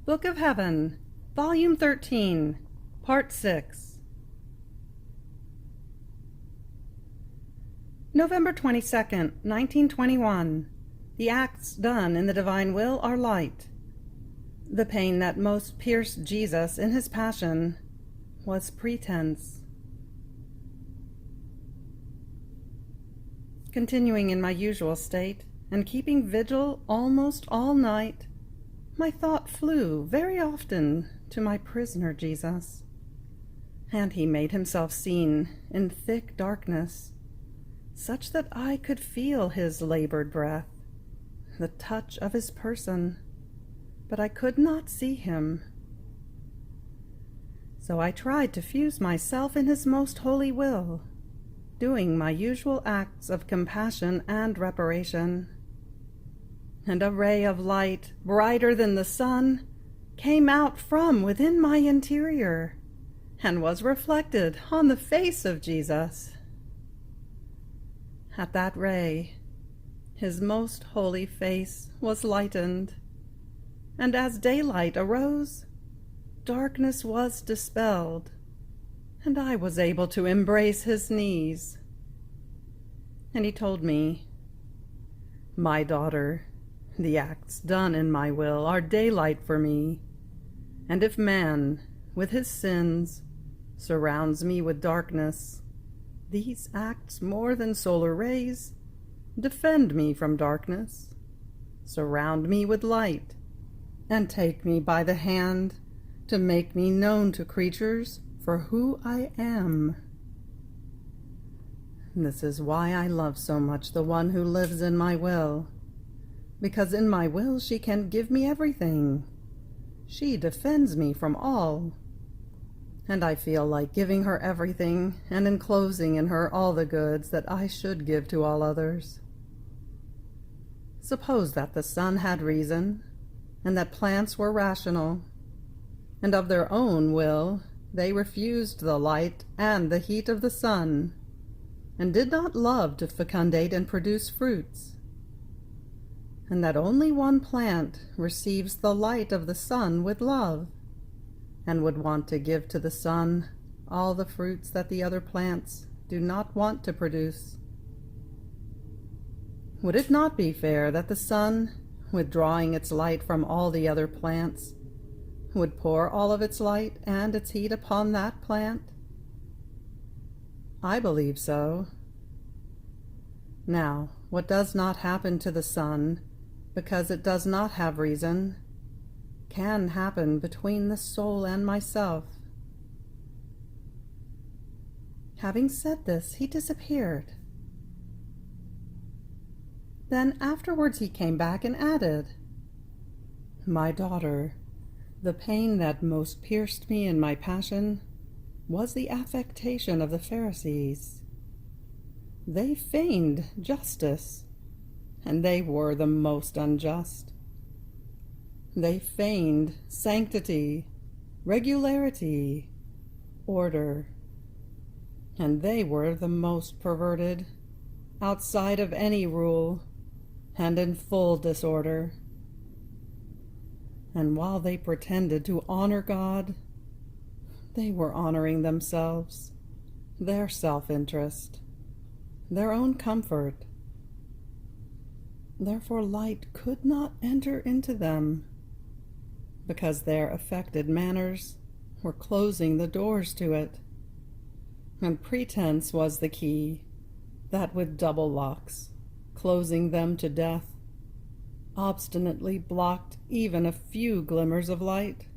Book of Heaven, Volume 13, Part 6. November 22nd, 1921. The acts done in the divine will are light. The pain that most pierced Jesus in his passion was pretense. Continuing in my usual state, and keeping vigil almost all night, my thought flew very often to my prisoner Jesus, and he made himself seen in thick darkness, such that I could feel his labored breath, the touch of his person, but I could not see him. So I tried to fuse myself in his most holy will, doing my usual acts of compassion and reparation. And a ray of light, brighter than the sun, came out from within my interior, and was reflected on the face of Jesus. At that ray, his most holy face was lightened, and as daylight arose, darkness was dispelled, and I was able to embrace his knees. And he told me, "My daughter, the acts done in my will are daylight for me, and if man, with his sins, surrounds me with darkness, these acts more than solar rays defend me from darkness, surround me with light, and take me by the hand to make me known to creatures for who I am. This is why I love so much the one who lives in my will, because in my will she can give me everything. She defends me from all, and I feel like giving her everything and enclosing in her all the goods that I should give to all others. Suppose that the sun had reason, and that plants were rational, and of their own will they refused the light and the heat of the sun, and did not love to fecundate and produce fruits, and that only one plant receives the light of the sun with love, and would want to give to the sun all the fruits that the other plants do not want to produce. Would it not be fair that the sun, withdrawing its light from all the other plants, would pour all of its light and its heat upon that plant? I believe so. Now, what does not happen to the sun, because it does not have reason, can happen between the soul and myself." Having said this, he disappeared. Then afterwards he came back and added, "My daughter, the pain that most pierced me in my passion was the affectation of the Pharisees. They feigned justice, and they were the most unjust. They feigned sanctity, regularity, order, and they were the most perverted, outside of any rule, and in full disorder. And while they pretended to honor God, they were honoring themselves, their self-interest, their own comfort. Therefore light could not enter into them, because their affected manners were closing the doors to it, and pretense was the key, that with double locks, closing them to death, obstinately blocked even a few glimmers of light.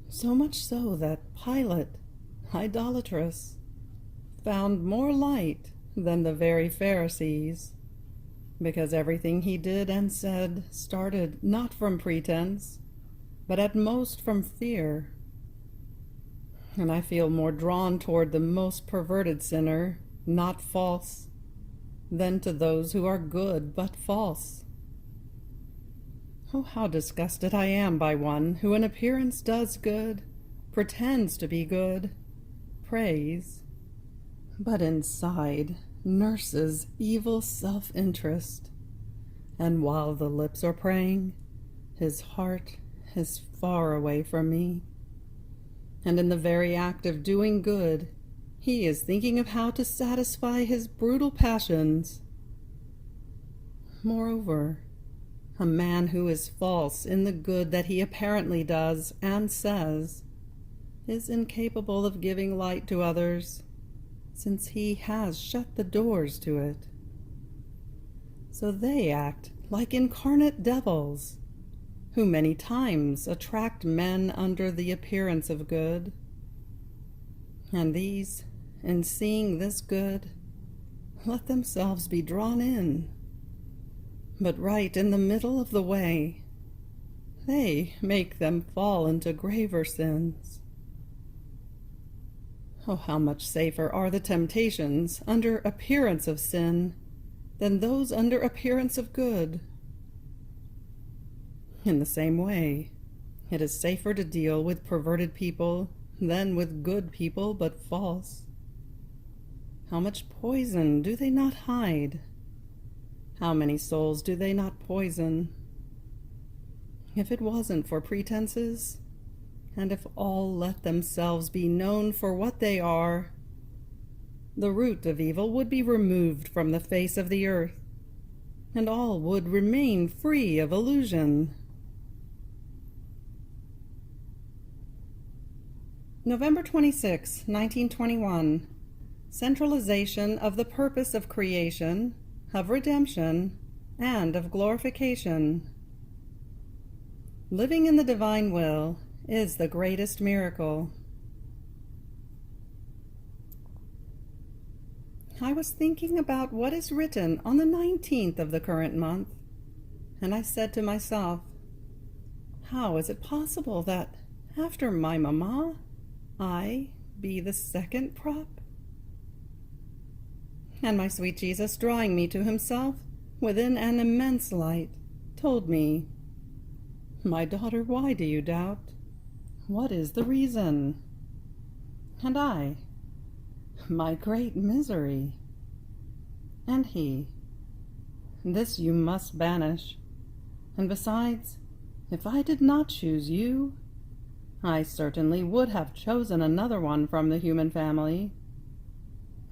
So much so that Pilate, idolatrous, found more light than the very Pharisees, because everything he did and said started not from pretense, but at most from fear. And I feel more drawn toward the most perverted sinner, not false, than to those who are good but false. Oh, how disgusted I am by one who in appearance does good, pretends to be good, prays, but inside nurses evil self-interest, and while the lips are praying, His heart is far away from me, and in the very act of doing good, he is thinking of how to satisfy his brutal passions. Moreover, a man who is false in the good that he apparently does and says is incapable of giving light to others, since he has shut the doors to it. So they act like incarnate devils, who many times attract men under the appearance of good. And these, in seeing this good, let themselves be drawn in. But right in the middle of the way, they make them fall into graver sins. Oh, how much safer are the temptations under appearance of sin than those under appearance of good. In the same way, it is safer to deal with perverted people than with good people but false. How much poison do they not hide? How many souls do they not poison? If it wasn't for pretenses, and if all let themselves be known for what they are, the root of evil would be removed from the face of the earth, and all would remain free of illusion. November 26, 1921. Centralization of the purpose of creation, of redemption, and of glorification. Living in the divine will is the greatest miracle. I was thinking about what is written on the 19th of the current month, and I said to myself, how is it possible that, after my mamma, I be the second prop? And my sweet Jesus, drawing me to himself within an immense light, told me, my daughter, why do you doubt? What is the reason? And I, my great misery. And he, this you must banish. And besides, if I did not choose you, I certainly would have chosen another one from the human family.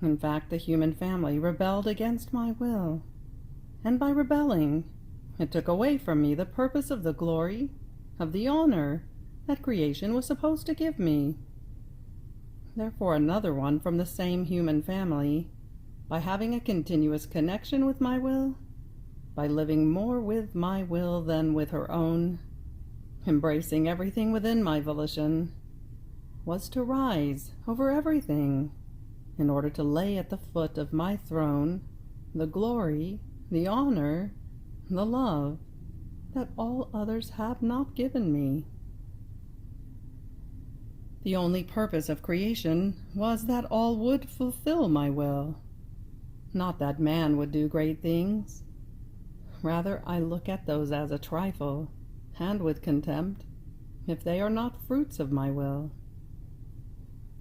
In fact, the human family rebelled against my will, and by rebelling, it took away from me the purpose of the glory, of the honor that creation was supposed to give me. Therefore, another one from the same human family, by having a continuous connection with my will, by living more with my will than with her own, embracing everything within my volition, was to rise over everything, in order to lay at the foot of my throne the glory, the honor, the love that all others have not given me. The only purpose of creation was that all would fulfill my will, not that man would do great things. Rather, I look at those as a trifle, and with contempt, if they are not fruits of my will.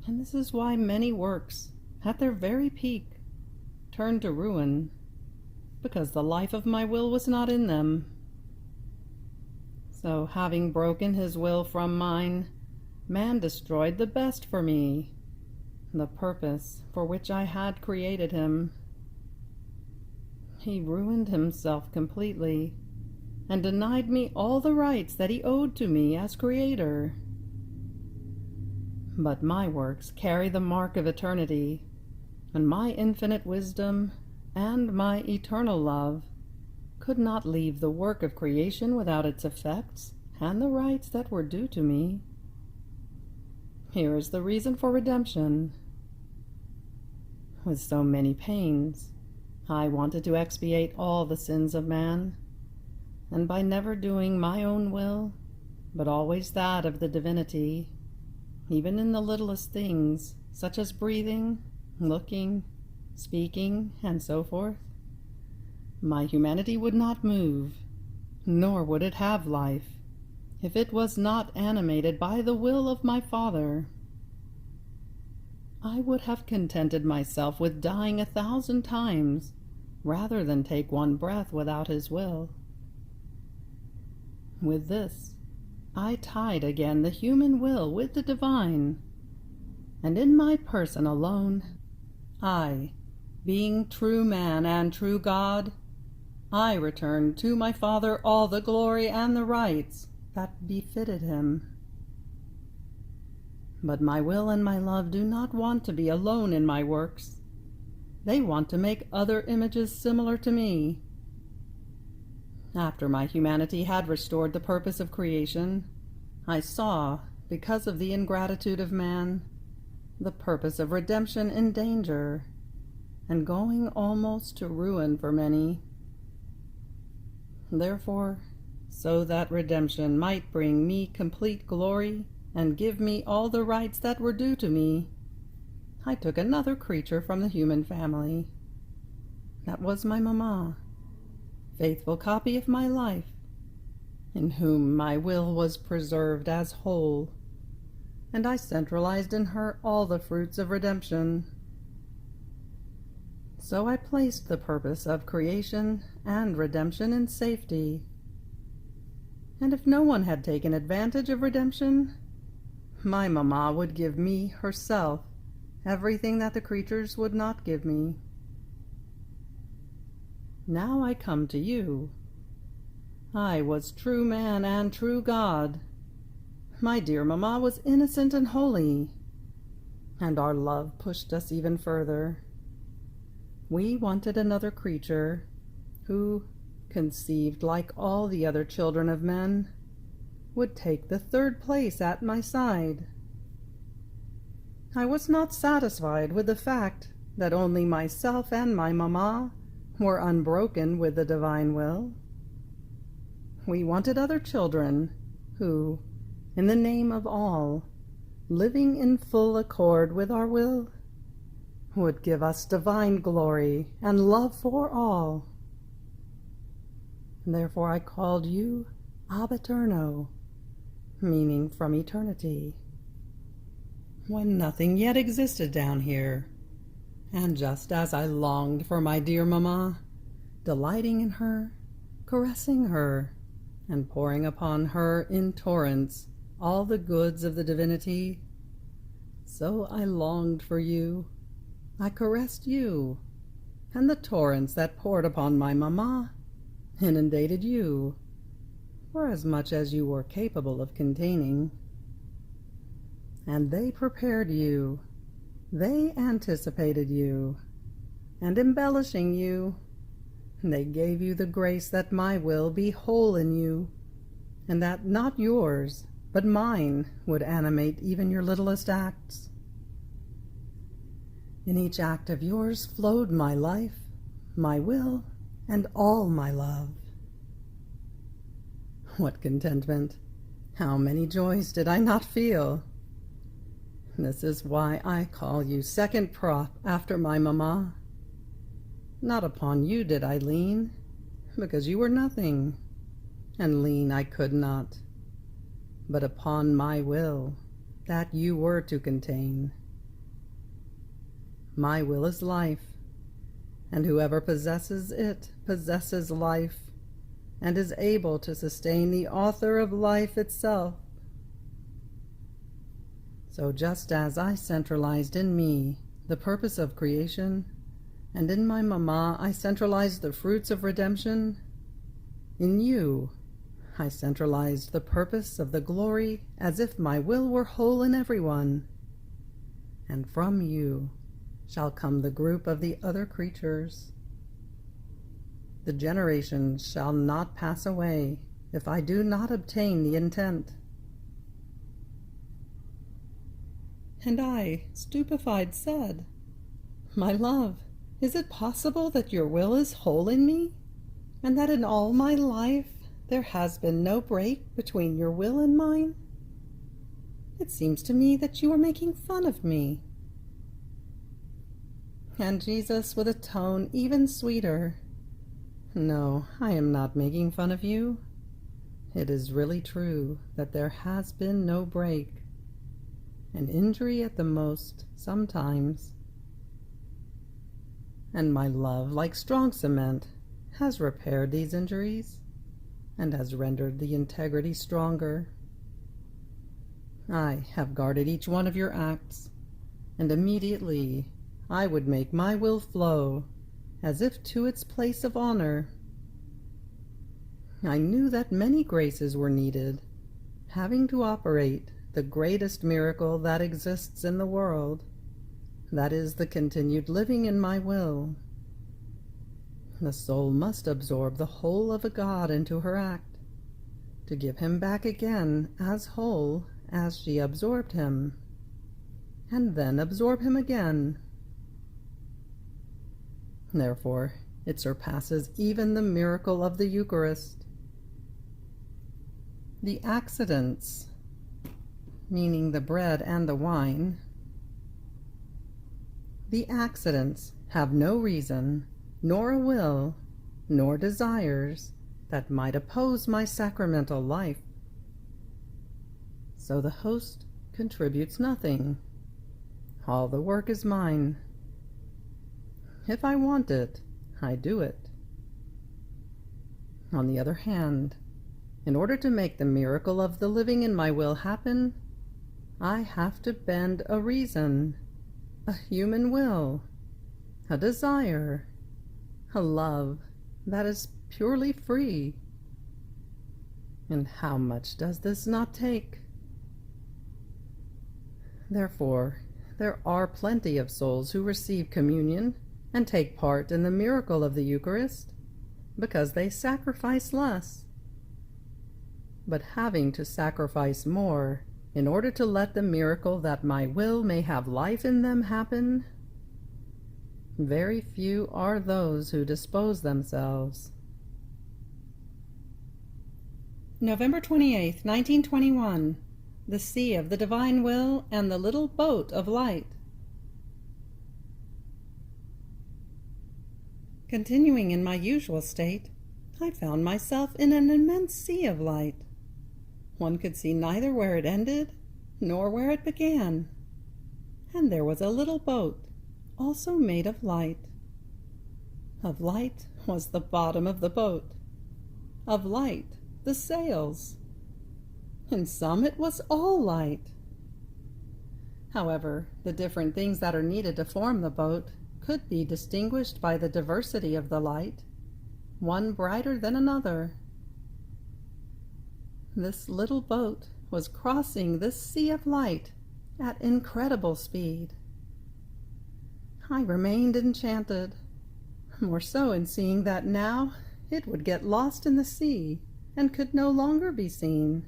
And this is why many works, at their very peak, turned to ruin, because the life of my will was not in them. So, having broken his will from mine, man destroyed the best for me, the purpose for which I had created him. He ruined himself completely, and denied me all the rights that he owed to me as creator. But my works carry the mark of eternity, and my infinite wisdom and my eternal love could not leave the work of creation without its effects and the rights that were due to me. Here is the reason for redemption. With so many pains, I wanted to expiate all the sins of man, and by never doing my own will, but always that of the divinity, even in the littlest things, such as breathing, looking, speaking, and so forth, my humanity would not move, nor would it have life, if it was not animated by the will of my Father. I would have contented myself with dying 1,000 times, rather than take one breath without his will. With this, I tied again the human will with the divine, and in my person alone, I, being true man and true God, I returned to my Father all the glory and the rights that befitted him. But my will and my love do not want to be alone in my works. They want to make other images similar to me. After my humanity had restored the purpose of creation, I saw, because of the ingratitude of man, the purpose of redemption in danger, and going almost to ruin for many. Therefore, so that redemption might bring me complete glory and give me all the rights that were due to me, I took another creature from the human family. That was my mamma, faithful copy of my life, in whom my will was preserved as whole, and I centralized in her all the fruits of redemption. So I placed the purpose of creation and redemption in safety. And if no one had taken advantage of redemption, my mamma would give me herself everything that the creatures would not give me. Now I come to you. I was true man and true God. My dear mamma was innocent and holy, and our love pushed us even further. We wanted another creature who, conceived like all the other children of men, would take the third place at my side. I was not satisfied with the fact that only myself and my mamma were unbroken with the divine will. We wanted other children who, in the name of all, living in full accord with our will, would give us divine glory and love for all. Therefore I called you Ab Eterno, meaning from eternity, when nothing yet existed down here. And just as I longed for my dear mamma, delighting in her, caressing her, and pouring upon her in torrents all the goods of the divinity, so I longed for you. I caressed you, and the torrents that poured upon my mamma inundated you, for as much as you were capable of containing. And they prepared you, they anticipated you, and embellishing you, they gave you the grace that my will be whole in you, and that not yours, but mine, would animate even your littlest acts. In each act of yours flowed my life, my will, and all my love. What contentment! How many joys did I not feel! This is why I call you second prop after my mamma. Not upon you did I lean, because you were nothing, and lean I could not, but upon my will, that you were to contain. My will is life, and whoever possesses it possesses life, and is able to sustain the author of life itself. So just as I centralized in me the purpose of creation, and in my mamma I centralized the fruits of redemption, in you I centralized the purpose of the glory as if my will were whole in everyone, and from you shall come the group of the other creatures. The generations shall not pass away if I do not obtain the intent. And I, stupefied, said, My love, is it possible that your will is whole in me, and that in all my life there has been no break between your will and mine? It seems to me that you are making fun of me. And Jesus, with a tone even sweeter, No, I am not making fun of you. It is really true that there has been no break, an injury at the most sometimes. And my love, like strong cement, has repaired these injuries, and has rendered the integrity stronger. I have guarded each one of your acts, and immediately I would make my will flow as if to its place of honor. I knew that many graces were needed, having to operate the greatest miracle that exists in the world, that is the continued living in my will. The soul must absorb the whole of a God into her act, to give him back again as whole as she absorbed him, and then absorb him again. Therefore, it surpasses even the miracle of the Eucharist. The accidents, meaning the bread and the wine, the accidents have no reason, nor a will, nor desires that might oppose my sacramental life. So the host contributes nothing. All the work is mine. If I want it, I do it. On the other hand, in order to make the miracle of the living in my will happen, I have to bend a reason, a human will, a desire, a love that is purely free. And how much does this not take? Therefore, there are plenty of souls who receive communion and take part in the miracle of the Eucharist because they sacrifice less. But having to sacrifice more in order to let the miracle that my will may have life in them happen, very few are those who dispose themselves. November 28th, 1921. The Sea of the Divine Will and the Little Boat of Light. Continuing in my usual state, I found myself in an immense sea of light. One could see neither where it ended nor where it began. And there was a little boat, also made of light. Of light was the bottom of the boat. Of light the sails. In some it was all light. However, the different things that are needed to form the boat could be distinguished by the diversity of the light, one brighter than another. This little boat was crossing this sea of light at incredible speed. I remained enchanted, more so in seeing that now it would get lost in the sea and could no longer be seen.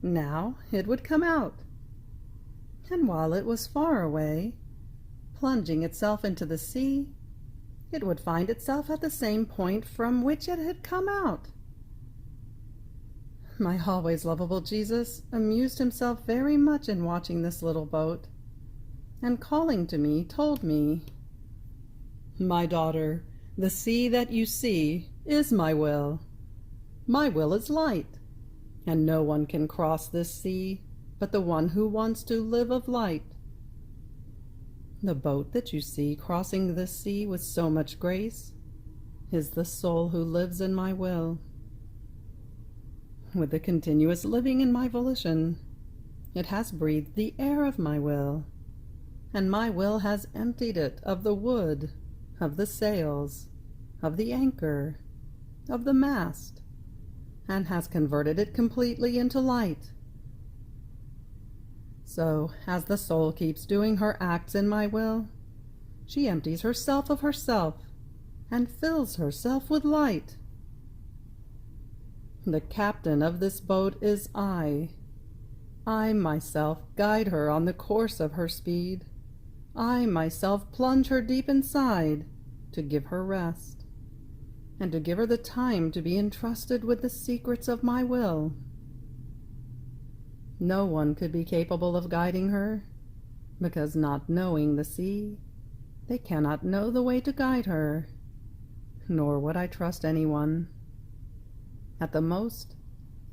Now it would come out, and while it was far away, plunging itself into the sea, it would find itself at the same point from which it had come out. My always lovable Jesus amused himself very much in watching this little boat, and calling to me, told me, "My daughter, the sea that you see is my will. My will is light, and no one can cross this sea but the one who wants to live of light. The boat that you see crossing this sea with so much grace is the soul who lives in my will. With the continuous living in my volition, it has breathed the air of my will, and my will has emptied it of the wood, of the sails, of the anchor, of the mast, and has converted it completely into light. So, as the soul keeps doing her acts in my will, she empties herself of herself and fills herself with light. The captain of this boat is I. I myself guide her on the course of her speed. I myself plunge her deep inside to give her rest, and to give her the time to be entrusted with the secrets of my will. No one could be capable of guiding her, because not knowing the sea, they cannot know the way to guide her, nor would I trust anyone. At the most,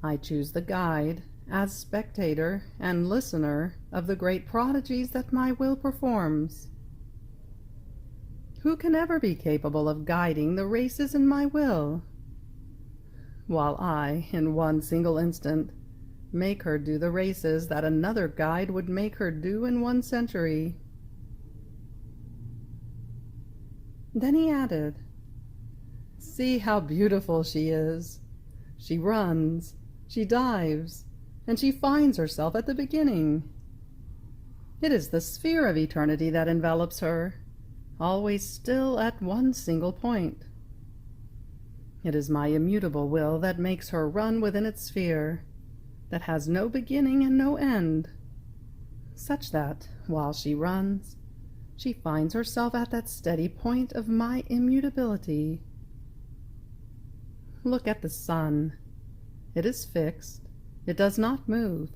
I choose the guide as spectator and listener of the great prodigies that my will performs. Who can ever be capable of guiding the races in my will? while I, in one single instant, make her do the races that another guide would make her do in 1 century. Then he added, "See how beautiful she is. She runs, she dives, and she finds herself at the beginning. It is the sphere of eternity that envelops her, always still at one single point. It is my immutable will that makes her run within its sphere, that has no beginning and no end, such that, while she runs, she finds herself at that steady point of my immutability. Look at the sun. It is fixed. It does not move.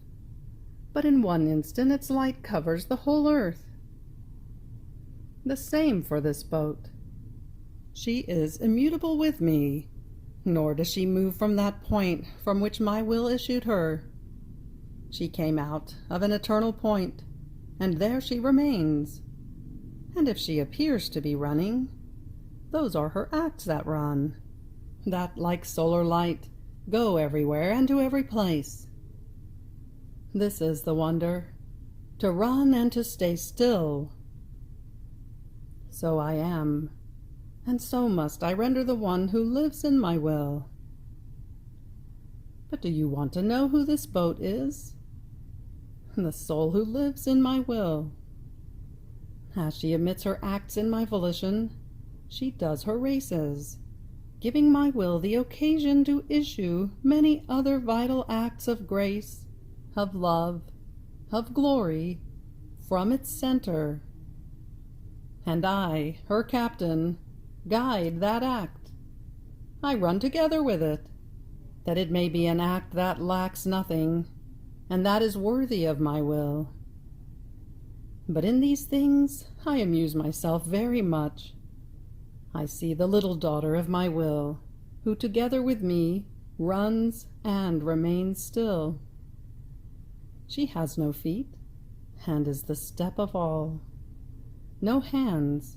But in 1 instant its light covers the whole earth. The same for this boat. She is immutable with me, nor does she move from that point from which my will issued her. She came out of an eternal point, and there she remains. And if she appears to be running, those are her acts that run, that, like solar light, go everywhere and to every place. This is the wonder, to run and to stay still. So I am, and so must I render the one who lives in my will. But do you want to know who this boat is? The soul who lives in my will. As she emits her acts in my volition, she does her races, giving my will the occasion to issue many other vital acts of grace, of love, of glory, from its center. And I, her captain, guide that act. I run together with it, that it may be an act that lacks nothing, and that is worthy of my will. But in these things I amuse myself very much. I see the little daughter of my will, who together with me runs and remains still. She has no feet, and is the step of all, no hands,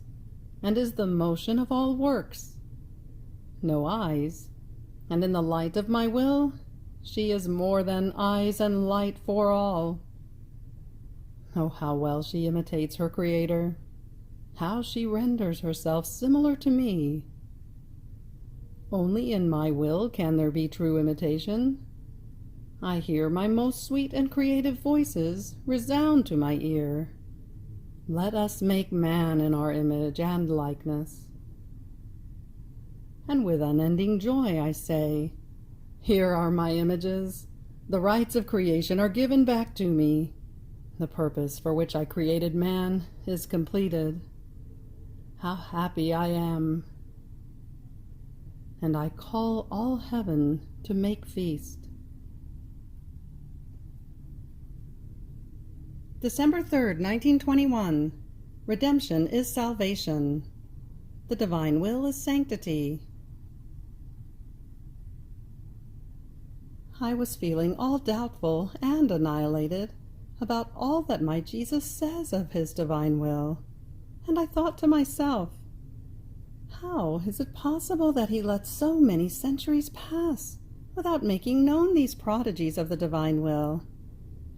and is the motion of all works, no eyes, and in the light of my will she is more than eyes and light for all. Oh, how well she imitates her Creator, how she renders herself similar to me. Only in my will can there be true imitation. I hear my most sweet and creative voices resound to my ear. Let us make man in our image and likeness. And with unending joy I say, here are my images. The rights of creation are given back to me. The purpose for which I created man is completed. How happy I am. And I call all heaven to make feast. December 3rd, 1921. Redemption is salvation. The divine will is sanctity. I was feeling all doubtful and annihilated about all that my Jesus says of his divine will, and I thought to myself, how is it possible that he let so many centuries pass without making known these prodigies of the divine will,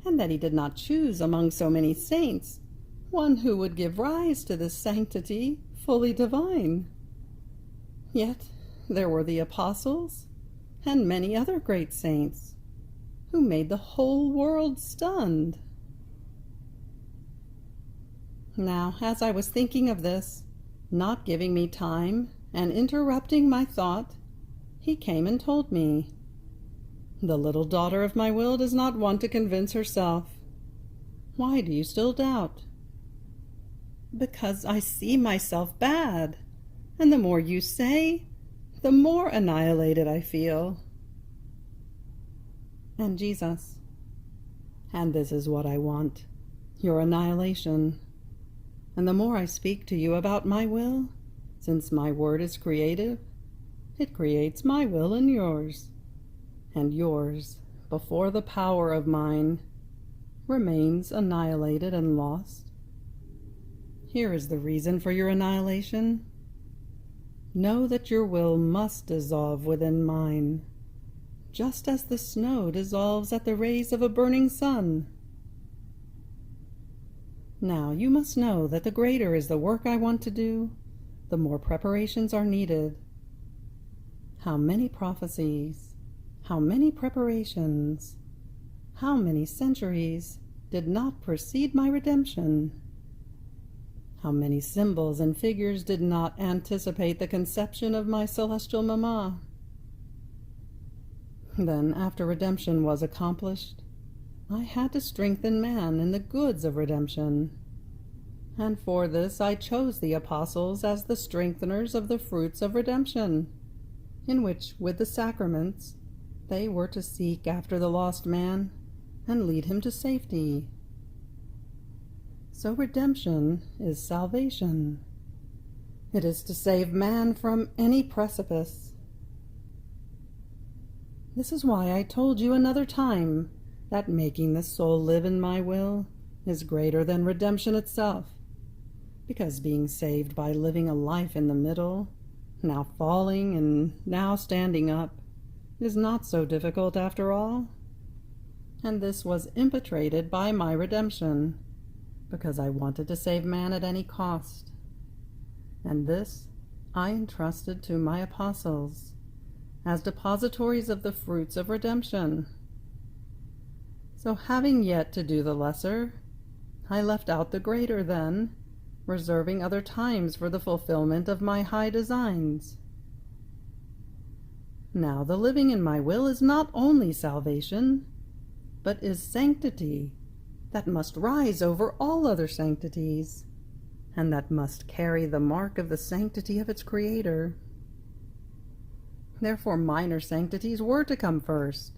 and that he did not choose among so many saints one who would give rise to this sanctity fully divine? Yet there were the apostles and many other great saints who made the whole world stunned. Now, as I was thinking of this, not giving me time and interrupting my thought, he came and told me, "The little daughter of my will does not want to convince herself. Why do you still doubt?" "Because I see myself bad, and the more you say, the more annihilated I feel." And Jesus, "And this is what I want, your annihilation. And the more I speak to you about my will, since my word is creative, it creates my will in yours, and yours, before the power of mine, remains annihilated and lost. Here is the reason for your annihilation. Know that your will must dissolve within mine, just as the snow dissolves at the rays of a burning sun. Now you must know that the greater is the work I want to do, the more preparations are needed. How many prophecies, how many preparations, how many centuries did not precede my redemption? How many symbols and figures did not anticipate the conception of my celestial Mamma? Then, after redemption was accomplished, I had to strengthen man in the goods of redemption. And for this I chose the apostles as the strengtheners of the fruits of redemption, in which, with the sacraments, they were to seek after the lost man and lead him to safety. So redemption is salvation. It is to save man from any precipice. This is why I told you another time that making the soul live in my will is greater than redemption itself, because being saved by living a life in the middle, now falling and now standing up, is not so difficult after all. And this was impetrated by my redemption, because I wanted to save man at any cost. And this I entrusted to my apostles, as depositories of the fruits of redemption. So having yet to do the lesser, I left out the greater then, reserving other times for the fulfillment of my high designs. Now the living in my will is not only salvation, but is sanctity, that must rise over all other sanctities, and that must carry the mark of the sanctity of its Creator. Therefore minor sanctities were to come first,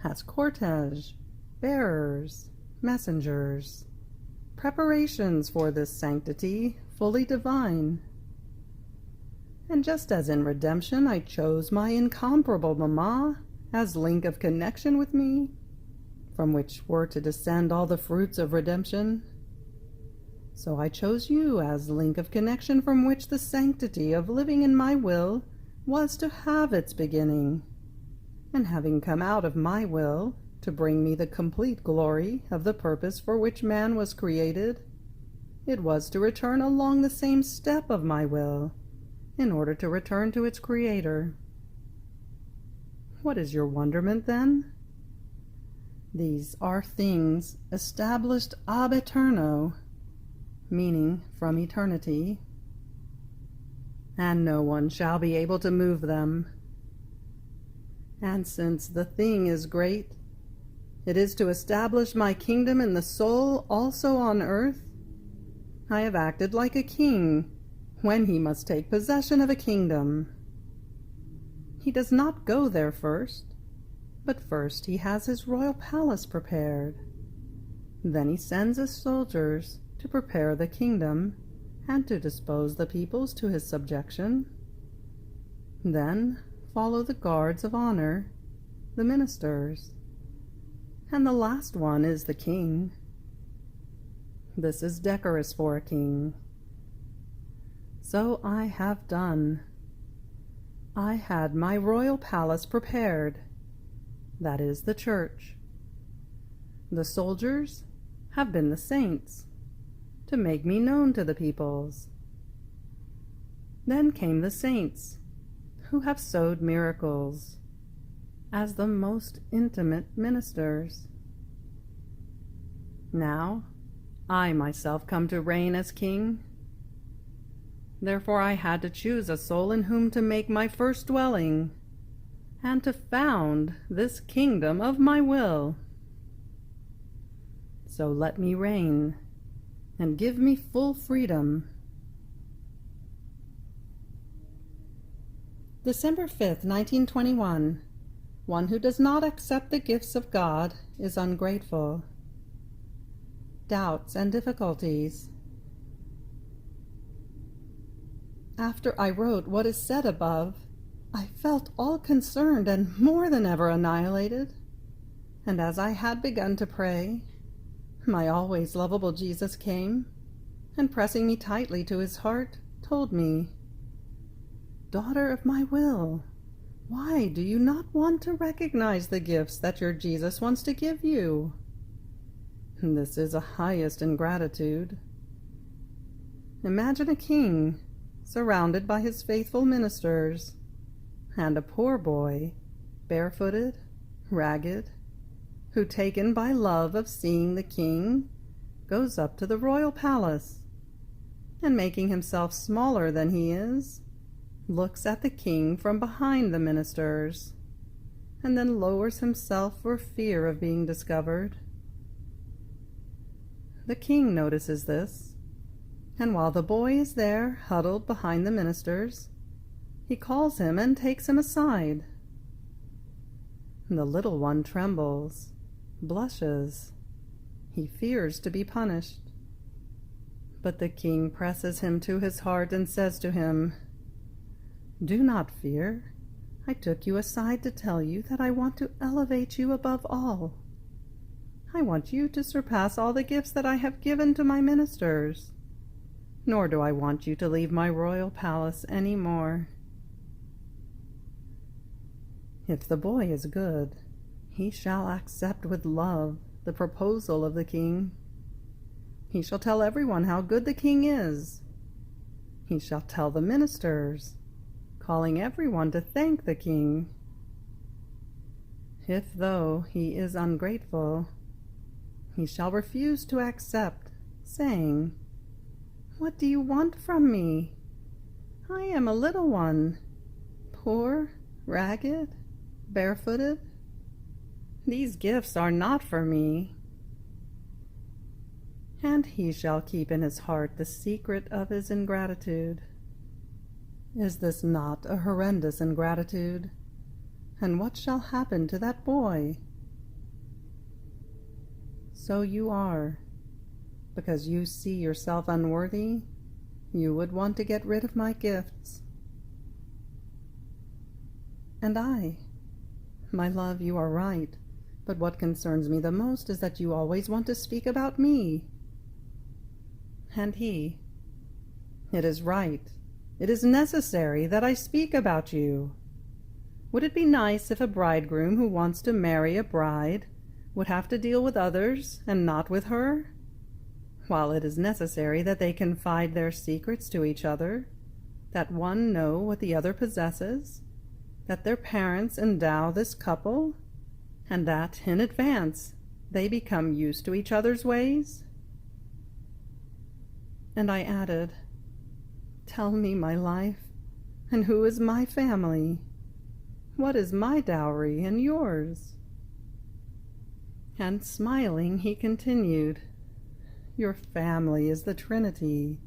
as cortege, bearers, messengers, preparations for this sanctity fully divine. And just as in redemption I chose my incomparable Mamma as link of connection with me, from which were to descend all the fruits of redemption, so I chose you as link of connection from which the sanctity of living in my will was to have its beginning, and having come out of my will to bring me the complete glory of the purpose for which man was created, it was to return along the same step of my will, in order to return to its Creator. What is your wonderment, then? These are things established ab eterno, meaning from eternity, and no one shall be able to move them. And since the thing is great, it is to establish my kingdom in the soul also on earth. I have acted like a king when he must take possession of a kingdom. He does not go there first, but first he has his royal palace prepared. Then he sends his soldiers to prepare the kingdom and to dispose the peoples to his subjection. Then follow the guards of honor, the ministers, and the last one is the king. This is decorous for a king. So I have done. I had my royal palace prepared, that is the church. The soldiers have been the saints, to make me known to the peoples. Then came the saints, who have sowed miracles, as the most intimate ministers. Now, I myself come to reign as king. Therefore I had to choose a soul in whom to make my first dwelling, and to found this kingdom of my will. So let me reign, and give me full freedom. December 5th, 1921. One who does not accept the gifts of God is ungrateful. Doubts and difficulties. After I wrote what is said above, I felt all concerned and more than ever annihilated. And as I had begun to pray, my always lovable Jesus came, and pressing me tightly to his heart, told me, "Daughter of my will, Why do you not want to recognize the gifts that your Jesus wants to give you? This is a highest ingratitude. Imagine a king surrounded by his faithful ministers, and a poor boy, barefooted, ragged, who, taken by love of seeing the king, goes up to the royal palace, and making himself smaller than he is, looks at the king from behind the ministers, and then lowers himself for fear of being discovered. The king notices this, and while the boy is there huddled behind the ministers, he calls him and takes him aside. The little one trembles, blushes. He fears to be punished. But the king presses him to his heart and says to him, "Do not fear. I took you aside to tell you that I want to elevate you above all. I want you to surpass all the gifts that I have given to my ministers. Nor do I want you to leave my royal palace any more." If the boy is good, he shall accept with love the proposal of the king. He shall tell everyone how good the king is. He shall tell the ministers, calling everyone to thank the king. If, though he is ungrateful, he shall refuse to accept, saying, "What do you want from me? I am a little one, poor, ragged, barefooted. These gifts are not for me." And he shall keep in his heart the secret of his ingratitude. Is this not a horrendous ingratitude? And what shall happen to that boy? So you are. Because you see yourself unworthy, you would want to get rid of my gifts. And I, my love, you are right, but what concerns me the most is that you always want to speak about me. And he, it is right, it is necessary that I speak about you. Would it be nice if a bridegroom who wants to marry a bride would have to deal with others and not with her? While it is necessary that they confide their secrets to each other, that one know what the other possesses, that their parents endow this couple, and that, in advance, they become used to each other's ways? And I added, "Tell me my life, and who is my family? What is my dowry and yours?" And smiling, he continued, "Your family is the Trinity.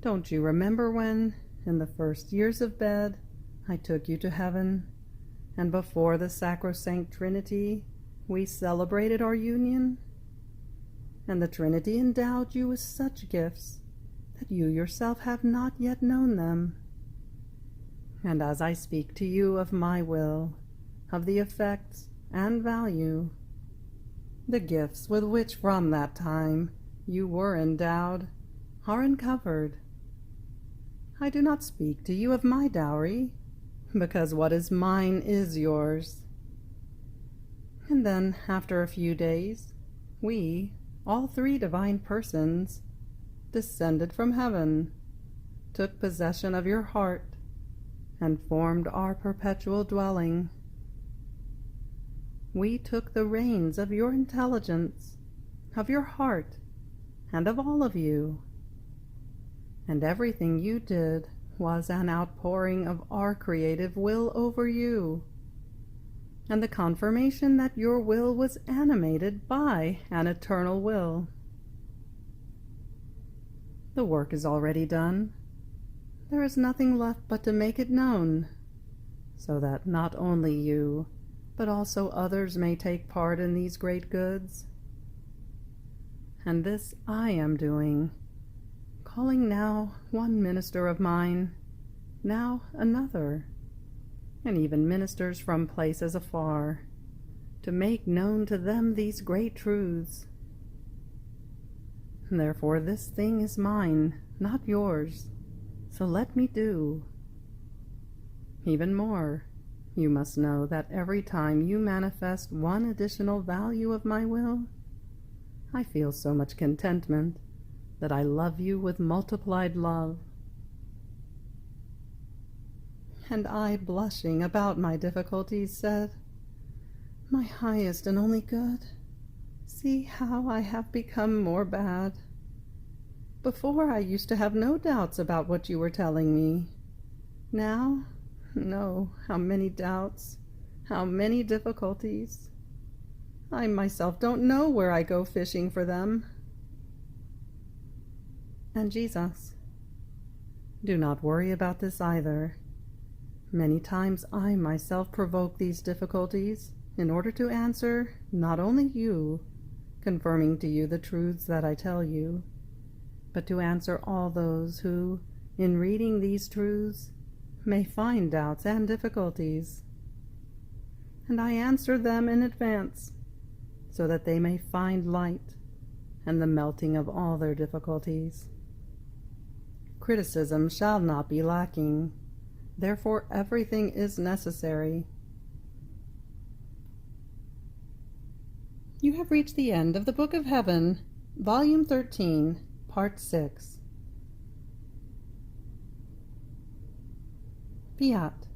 Don't you remember when, in the first years of bed, I took you to heaven, and before the sacrosanct Trinity we celebrated our union? And the Trinity endowed you with such gifts that you yourself have not yet known them. And as I speak to you of my will, of the effects and value, the gifts with which from that time you were endowed are uncovered. I do not speak to you of my dowry, because what is mine is yours." And then, after a few days, we, all three divine persons, descended from heaven, took possession of your heart, and formed our perpetual dwelling. We took the reins of your intelligence, of your heart, and of all of you. And everything you did was an outpouring of our creative will over you, and the confirmation that your will was animated by an eternal will. The work is already done. There is nothing left but to make it known, so that not only you, but also others may take part in these great goods. And this I am doing, calling now one minister of mine, now another, and even ministers from places afar, to make known to them these great truths. Therefore this thing is mine, not yours, so let me do. Even more, You must know that every time you manifest one additional value of my will, I feel so much contentment that I love you with multiplied love. And I, blushing about my difficulties, said, "My highest and only good, see how I have become more bad. Before I used to have no doubts about what you were telling me. Now, no, how many doubts, how many difficulties. I myself don't know where I go fishing for them." And Jesus, "Do not worry about this either. Many times I myself provoke these difficulties in order to answer not only you, confirming to you the truths that I tell you, but to answer all those who, in reading these truths, may find doubts and difficulties. And I answer them in advance, so that they may find light and the melting of all their difficulties. Criticism shall not be lacking. Therefore, everything is necessary." You have reached the end of the Book of Heaven, Volume 13, Part 6. Fiat.